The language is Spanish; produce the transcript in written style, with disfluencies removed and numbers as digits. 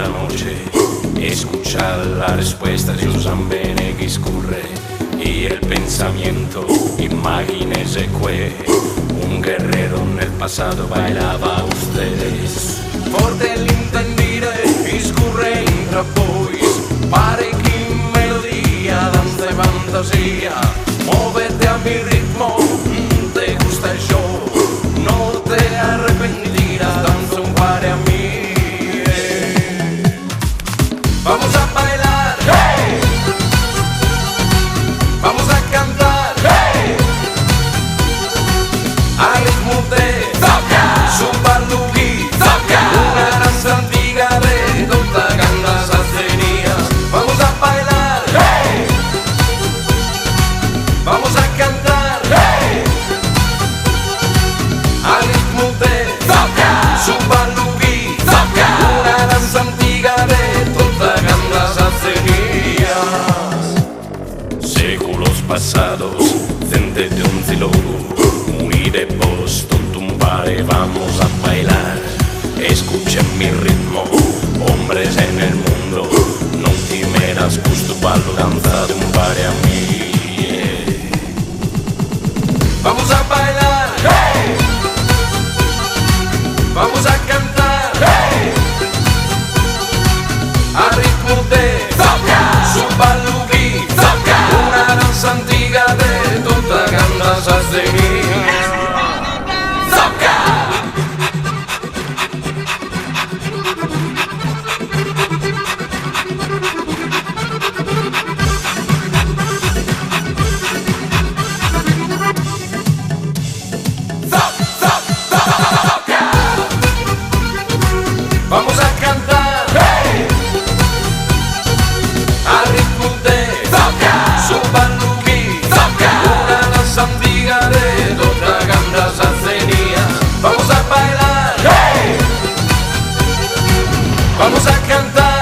la noche, escuchar la respuesta de un bene que escurre y el pensamiento, imagínese que un guerrero en el pasado bailaba a ustedes. Forte l'intendire, escurre entra pues, pare que melodía, danza y fantasía, móvete a mi ritmo, te gusta el show, no te arrepentirás, danza un pare a mí. Vamos a bailar, hey. Vamos a cantar, hey. Al ritmo de toca, Super Luigi, toca, una danza antigua de toda grandes arterías. Vamos a bailar, hey. Vamos a cantar, hey. Al ritmo de toca, Super Luigi, toca, una danza antigua de toda grandes arterías. Séculos pasados, gente de un filo, muy de Boston, tumbare, vamos a bailar. Escuchen mi ritmo, hombres en el mundo, no temerás gusto para danza de un pare a mí. Vamos a bailar, hey. Vamos a cantar, hey. Al ritmo de toca, Super Luigi, toca, una danza antigua de toda grandes arterías. Toca. Vamos a cantar, hey. Al ritmo de toca, Super Luigi, toca, una danza antigua de toda grandes arterías. Vamos a bailar, hey. Vamos a cantar.